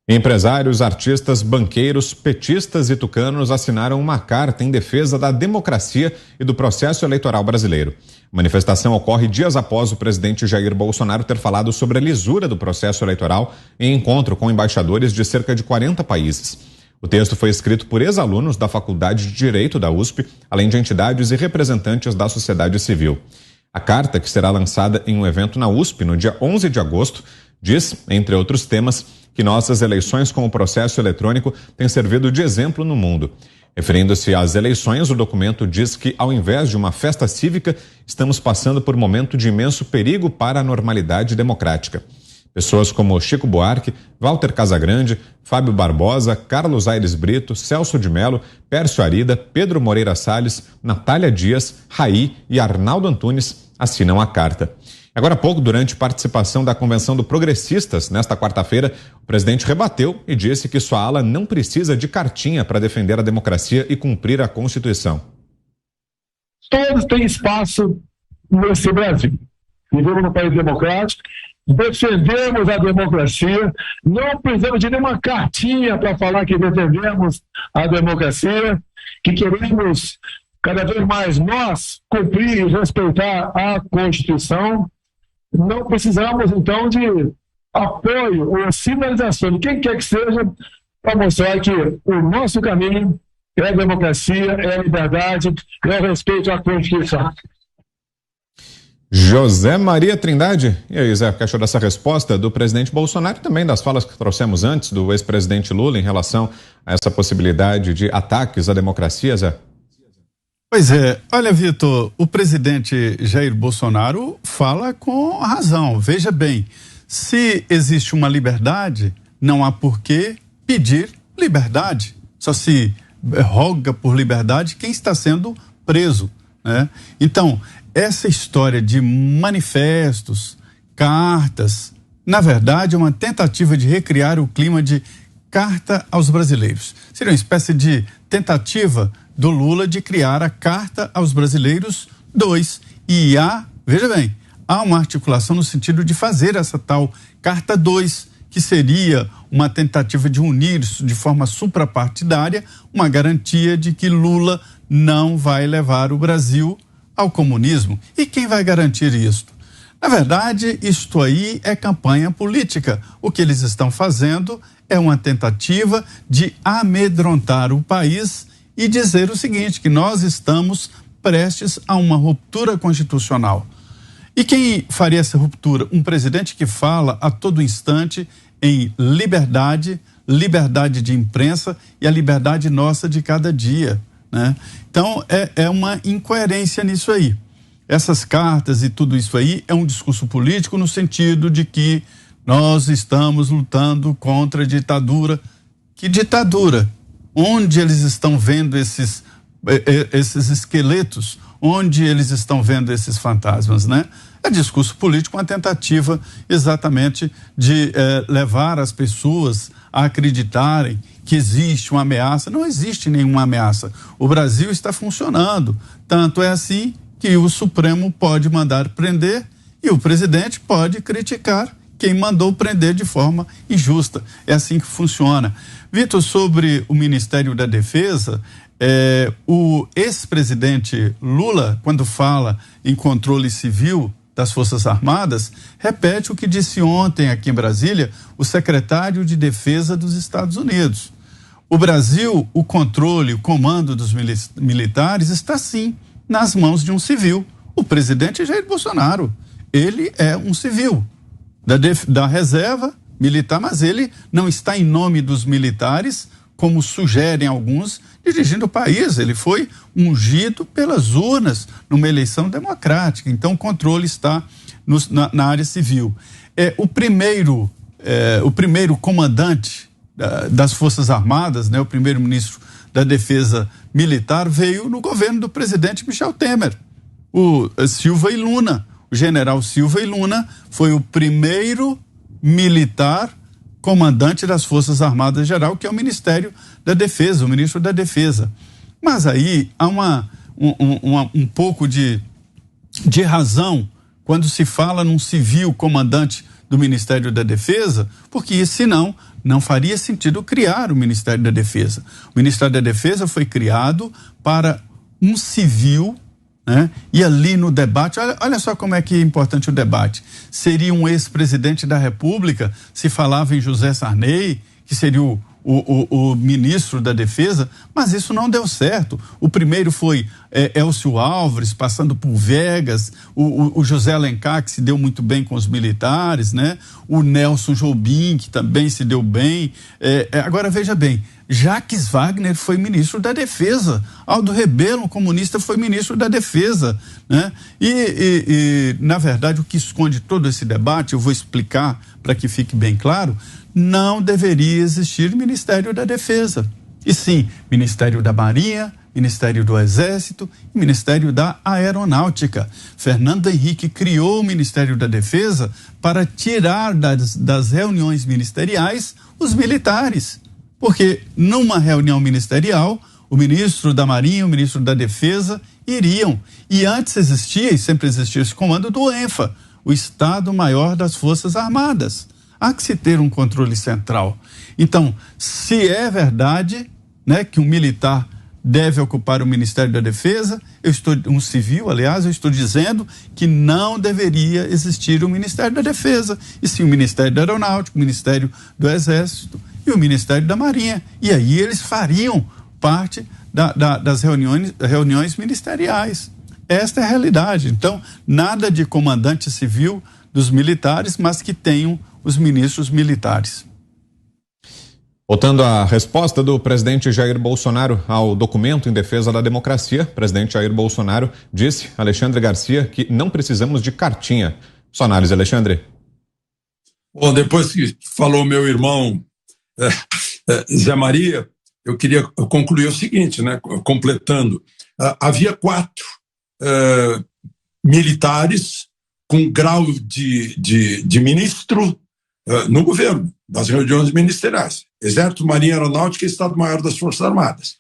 Empresários, artistas, banqueiros, petistas e tucanos assinaram uma carta em defesa da democracia e do processo eleitoral brasileiro. A manifestação ocorre dias após o presidente Jair Bolsonaro ter falado sobre a lisura do processo eleitoral em encontro com embaixadores de cerca de 40 países. O texto foi escrito por ex-alunos da Faculdade de Direito da USP, além de entidades e representantes da sociedade civil. A carta, que será lançada em um evento na USP no dia 11 de agosto, diz, entre outros temas, que nossas eleições com o processo eletrônico têm servido de exemplo no mundo. Referindo-se às eleições, o documento diz que, ao invés de uma festa cívica, estamos passando por um momento de imenso perigo para a normalidade democrática. Pessoas como Chico Buarque, Walter Casagrande, Fábio Barbosa, Carlos Aires Brito, Celso de Mello, Pércio Arida, Pedro Moreira Salles, Natália Dias, Raí e Arnaldo Antunes assinam a carta. Agora há pouco, durante participação da Convenção do Progressistas, nesta quarta-feira, o presidente rebateu e disse que sua ala não precisa de cartinha para defender a democracia e cumprir a Constituição. Todos têm espaço nesse Brasil. Vivemos num país democrático, defendemos a democracia, não precisamos de nenhuma cartinha para falar que defendemos a democracia, que queremos cada vez mais nós cumprir e respeitar a Constituição. Não precisamos, então, de apoio ou sinalização de quem quer que seja para mostrar que o nosso caminho é a democracia, é a liberdade, é o respeito à Constituição. José Maria Trindade, e aí, Zé, o que achou dessa resposta do presidente Bolsonaro e também das falas que trouxemos antes do ex-presidente Lula em relação a essa possibilidade de ataques à democracia, Zé? Pois é, olha, Vitor, o presidente Jair Bolsonaro fala com razão. Veja bem, se existe uma liberdade, não há por que pedir liberdade. Só se roga por liberdade quem está sendo preso, né? Então, essa história de manifestos, cartas, na verdade é uma tentativa de recriar o clima de carta aos brasileiros. Seria uma espécie de tentativa do Lula de criar a Carta aos Brasileiros 2. E veja bem, há uma articulação no sentido de fazer essa tal Carta 2, que seria uma tentativa de unir de forma suprapartidária uma garantia de que Lula não vai levar o Brasil ao comunismo. E quem vai garantir isso? Na verdade, isto aí é campanha política. O que eles estão fazendo é uma tentativa de amedrontar o país e dizer o seguinte, que nós estamos prestes a uma ruptura constitucional. E quem faria essa ruptura? Um presidente que fala a todo instante em liberdade, liberdade de imprensa e a liberdade nossa de cada dia, né? Então, é uma incoerência nisso aí. Essas cartas e tudo isso aí é um discurso político no sentido de que nós estamos lutando contra a ditadura. Que ditadura? Onde eles estão vendo esses esqueletos? Onde eles estão vendo esses fantasmas, né? É discurso político, uma tentativa exatamente de levar as pessoas a acreditarem que existe uma ameaça. Não existe nenhuma ameaça. O Brasil está funcionando. Tanto é assim que o Supremo pode mandar prender e o presidente pode criticar quem mandou prender de forma injusta. É assim que funciona. Vitor, sobre o Ministério da Defesa, o ex-presidente Lula, quando fala em controle civil das Forças Armadas, repete o que disse ontem aqui em Brasília o secretário de Defesa dos Estados Unidos. O Brasil, o controle, o comando dos militares está sim nas mãos de um civil. O presidente Jair Bolsonaro, ele é um civil da reserva militar, mas ele não está em nome dos militares, como sugerem alguns, dirigindo o país. Ele foi ungido pelas urnas numa eleição democrática. Então o controle está na área civil. O primeiro comandante das Forças Armadas, né, o primeiro-ministro da Defesa Militar, veio no governo do presidente Michel Temer, o Silva e Luna. O general Silva e Luna foi o primeiro militar comandante das Forças Armadas Geral, que é o Ministério da Defesa, o ministro da Defesa. Mas aí há um pouco de razão quando se fala num civil comandante do Ministério da Defesa, porque senão não faria sentido criar o Ministério da Defesa. O Ministério da Defesa foi criado para um civil, né? E ali no debate, olha só como é que é importante o debate. Seria um ex-presidente da República, se falava em José Sarney, que seria o ministro da Defesa, mas isso não deu certo. O primeiro foi Elcio Álvares, passando por Vegas, o José Alencar, que se deu muito bem com os militares, né? O Nelson Jobim, que também se deu bem. Agora, veja bem, Jacques Wagner foi ministro da Defesa, Aldo Rebelo, comunista, foi ministro da Defesa, né? E na verdade, o que esconde todo esse debate, eu vou explicar para que fique bem claro, não deveria existir Ministério da Defesa, e sim Ministério da Marinha, Ministério do Exército e Ministério da Aeronáutica. Fernando Henrique criou o Ministério da Defesa para tirar das reuniões ministeriais os militares, porque numa reunião ministerial o ministro da Marinha, o ministro da Defesa iriam, e antes existia e sempre existiu esse comando do ENFA, o Estado-Maior das Forças Armadas. Há que se ter um controle central. Então, se é verdade, né, que um militar deve ocupar o Ministério da Defesa, um civil, aliás, eu estou dizendo que não deveria existir o Ministério da Defesa, e sim o Ministério da Aeronáutica, o Ministério do Exército e o Ministério da Marinha. E aí eles fariam parte das reuniões ministeriais. Esta é a realidade. Então, nada de comandante civil dos militares, mas que tenham os ministros militares. Voltando à resposta do presidente Jair Bolsonaro ao documento em defesa da democracia, o presidente Jair Bolsonaro disse, Alexandre Garcia, que não precisamos de cartinha. Sua análise, Alexandre. Bom, depois que falou meu irmão Zé Maria, eu queria concluir o seguinte, né? Completando. Havia 4 militares com grau de ministro no governo, das reuniões ministeriais. Exército, Marinha, Aeronáutica e Estado-Maior das Forças Armadas.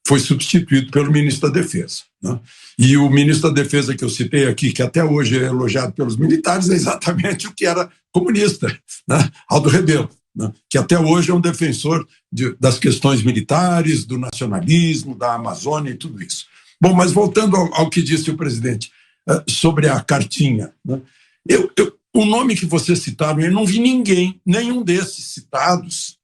Foi substituído pelo ministro da Defesa, né? E o ministro da Defesa que eu citei aqui, que até hoje é elogiado pelos militares, é exatamente o que era comunista, né? Aldo Rebelo, né? Que até hoje é um defensor das questões militares, do nacionalismo, da Amazônia e tudo isso. Bom, mas voltando ao que disse o presidente sobre a cartinha, né? O nome que vocês citaram, eu não vi nenhum desses citados,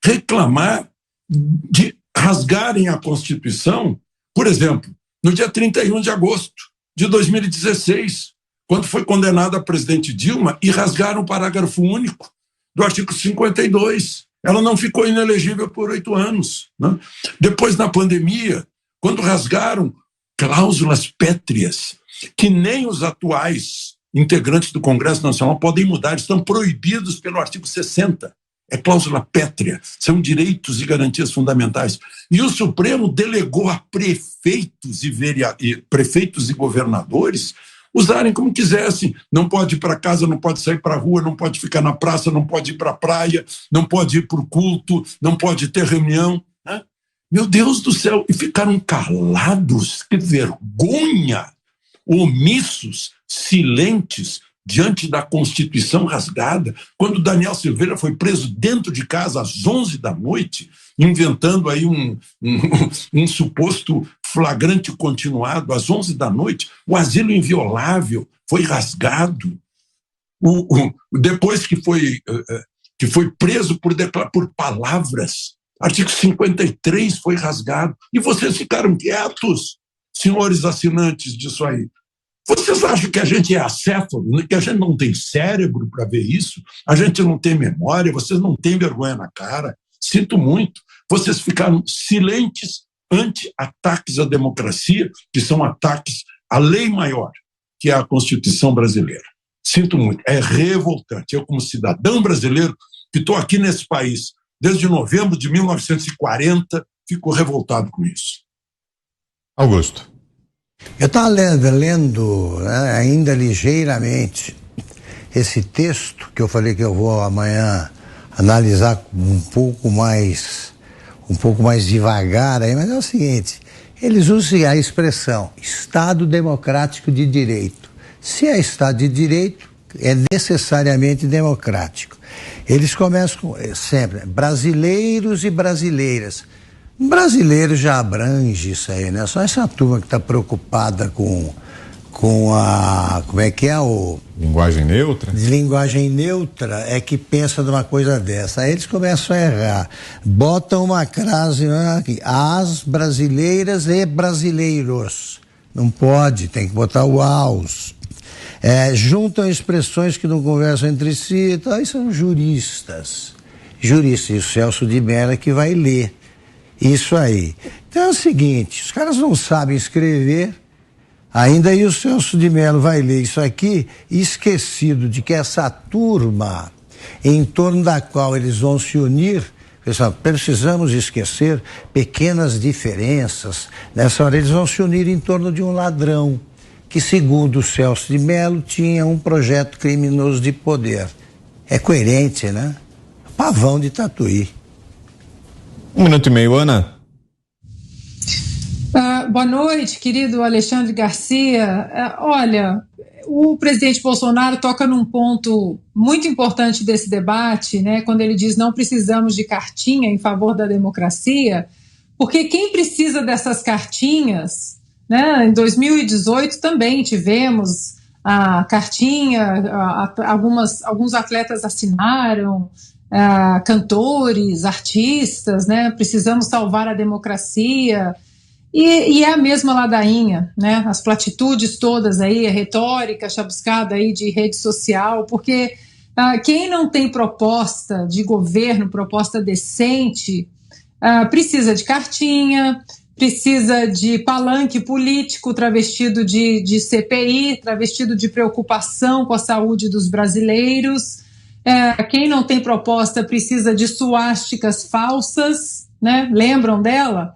reclamar de rasgarem a Constituição, por exemplo, no dia 31 de agosto de 2016, quando foi condenada a presidente Dilma e rasgaram o parágrafo único do artigo 52. Ela não ficou inelegível por 8 anos, né? Depois, na pandemia, quando rasgaram cláusulas pétreas, que nem os atuais integrantes do Congresso Nacional podem mudar, estão proibidos pelo artigo 60. É cláusula pétrea, são direitos e garantias fundamentais. E o Supremo delegou a prefeitos e governadores usarem como quisessem. Não pode ir para casa, não pode sair para a rua, não pode ficar na praça, não pode ir para a praia, não pode ir para o culto, não pode ter reunião, né? Meu Deus do céu, e ficaram calados, que vergonha, omissos, silentes, diante da Constituição rasgada, quando Daniel Silveira foi preso dentro de casa às 11 da noite, inventando aí um suposto flagrante continuado às 11 da noite, o asilo inviolável foi rasgado. Depois que foi preso por palavras, artigo 53 foi rasgado, e vocês ficaram quietos, senhores assinantes disso aí. Vocês acham que a gente é acéfalo, que a gente não tem cérebro para ver isso? A gente não tem memória, vocês não têm vergonha na cara? Sinto muito. Vocês ficaram silentes ante ataques à democracia, que são ataques à lei maior, que é a Constituição brasileira. Sinto muito. É revoltante. Eu, como cidadão brasileiro, que estou aqui nesse país desde novembro de 1940, fico revoltado com isso. Augusto. Eu estava lendo, né, ainda ligeiramente esse texto que eu falei que eu vou amanhã analisar um pouco mais devagar aí, mas é o seguinte: eles usam a expressão Estado Democrático de Direito. Se é Estado de Direito, é necessariamente democrático. Eles começam sempre, brasileiros e brasileiras. Brasileiro já abrange isso aí, né? Só essa turma que está preocupada com a... Como é que é o... Linguagem neutra? Linguagem neutra é que pensa numa coisa dessa. Aí eles começam a errar. Botam uma crase aqui. As brasileiras e brasileiros. Não pode, tem que botar o aos. Juntam expressões que não conversam entre si. Então, aí são juristas. Juristas. E o Celso de Mello que vai ler isso aí. Então é o seguinte, os caras não sabem escrever, ainda aí o Celso de Mello vai ler isso aqui, esquecido de que essa turma em torno da qual eles vão se unir, pessoal, precisamos esquecer pequenas diferenças. Nessa hora eles vão se unir em torno de um ladrão, que segundo o Celso de Mello tinha um projeto criminoso de poder. É coerente, né? Pavão de Tatuí. 1 minuto e meio, Ana. Boa noite, querido Alexandre Garcia. Olha, o presidente Bolsonaro toca num ponto muito importante desse debate, né, quando ele diz não precisamos de cartinha em favor da democracia, porque quem precisa dessas cartinhas, né, em 2018 também tivemos a cartinha, alguns atletas assinaram, cantores, artistas, né? Precisamos salvar a democracia, e é a mesma ladainha, né? As platitudes todas aí, a retórica chamuscada aí de rede social, porque quem não tem proposta de governo, proposta decente, precisa de cartinha, precisa de palanque político travestido de CPI, travestido de preocupação com a saúde dos brasileiros. Quem não tem proposta precisa de suásticas falsas, né? Lembram dela?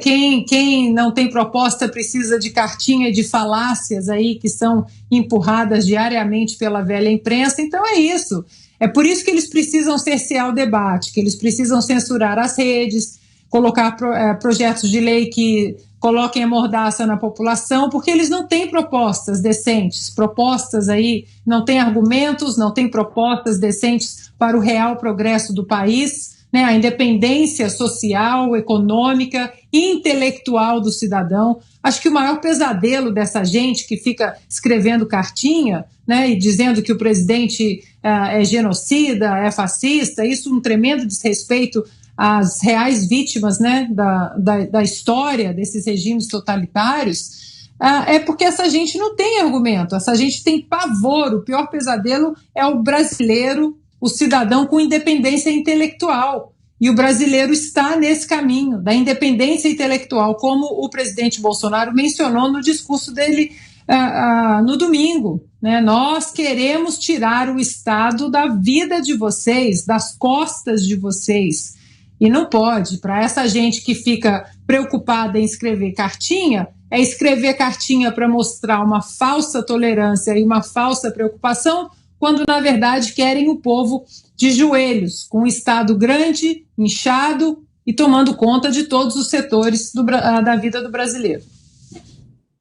Quem não tem proposta precisa de cartinha e de falácias aí que são empurradas diariamente pela velha imprensa. Então é isso. É por isso que eles precisam cercear o debate, que eles precisam censurar as redes, colocar projetos de lei que coloquem a mordaça na população, porque eles não têm propostas decentes, propostas aí, não têm argumentos, não têm propostas decentes para o real progresso do país, né, a independência social, econômica e intelectual do cidadão. Acho que o maior pesadelo dessa gente que fica escrevendo cartinha, né, e dizendo que o presidente é genocida, é fascista, isso é um tremendo desrespeito às reais vítimas, né, da história desses regimes totalitários, é porque essa gente não tem argumento, essa gente tem pavor. O pior pesadelo é o brasileiro, o cidadão com independência intelectual. E o brasileiro está nesse caminho da independência intelectual, como o presidente Bolsonaro mencionou no discurso dele no domingo, né? Nós queremos tirar o Estado da vida de vocês, das costas de vocês. E não pode. Para essa gente que fica preocupada em escrever cartinha, é escrever cartinha para mostrar uma falsa tolerância e uma falsa preocupação, quando na verdade querem o povo de joelhos, com um Estado grande, inchado e tomando conta de todos os setores da vida do brasileiro.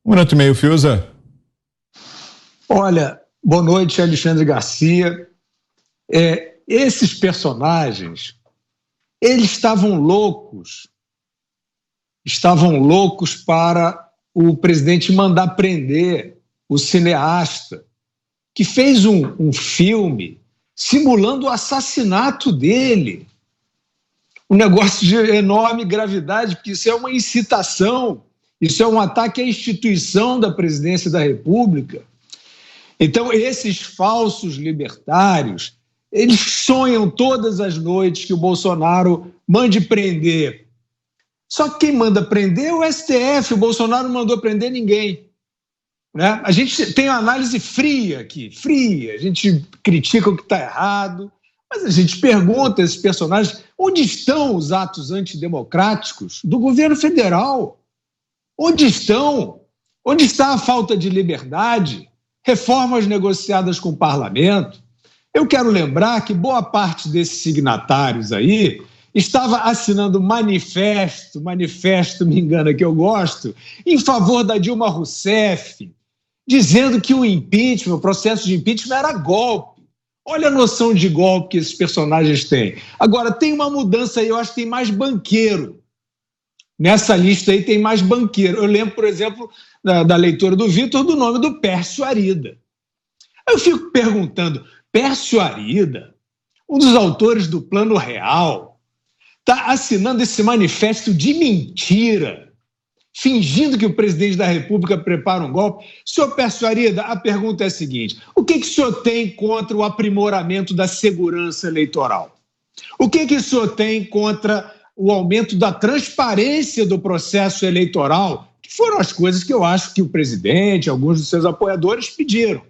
1 minuto e meio, Fiuza. Olha, boa noite, Alexandre Garcia. Esses personagens, eles estavam loucos para o presidente mandar prender o cineasta que fez um filme simulando o assassinato dele. Um negócio de enorme gravidade, porque isso é uma incitação, isso é um ataque à instituição da presidência da República. Então, esses falsos libertários, eles sonham todas as noites que o Bolsonaro mande prender. Só que quem manda prender é o STF, o Bolsonaro não mandou prender ninguém. Né? A gente tem uma análise fria aqui, a gente critica o que está errado, mas a gente pergunta a esses personagens onde estão os atos antidemocráticos do governo federal? Onde estão? Onde está a falta de liberdade? Reformas negociadas com o parlamento? Eu quero lembrar que boa parte desses signatários aí estava assinando manifesto, me engana que eu gosto, em favor da Dilma Rousseff, dizendo que o impeachment, o processo de impeachment era golpe. Olha a noção de golpe que esses personagens têm. Agora, tem uma mudança aí, eu acho que tem mais banqueiro. Nessa lista aí tem mais banqueiro. Eu lembro, por exemplo, da leitura do Vitor, do nome do Pércio Arida. Eu fico perguntando, Pércio Arida, um dos autores do Plano Real, está assinando esse manifesto de mentira, fingindo que o presidente da República prepara um golpe. Senhor Pércio Arida, a pergunta é a seguinte: o que o senhor tem contra o aprimoramento da segurança eleitoral? O que o senhor tem contra o aumento da transparência do processo eleitoral, que foram as coisas que eu acho que o presidente, alguns dos seus apoiadores pediram?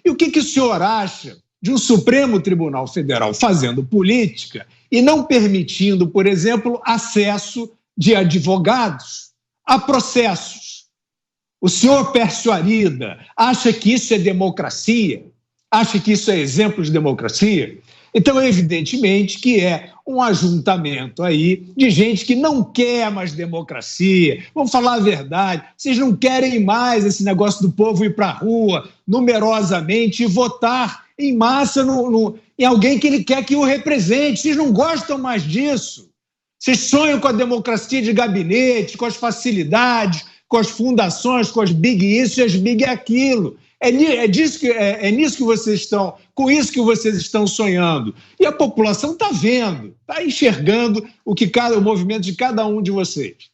E o que o senhor acha de um Supremo Tribunal Federal fazendo política e não permitindo, por exemplo, acesso de advogados a processos? O senhor Pércio Arida acha que isso é democracia? Acha que isso é exemplo de democracia? Então, evidentemente que é um ajuntamento aí de gente que não quer mais democracia. Vamos falar a verdade, vocês não querem mais esse negócio do povo ir para a rua numerosamente e votar em massa em alguém que ele quer que o represente. Vocês não gostam mais disso. Vocês sonham com a democracia de gabinete, com as facilidades, com as fundações, com as big isso e as big aquilo. É nisso que vocês estão, com isso que vocês estão sonhando. E a população está vendo, está enxergando o movimento de cada um de vocês.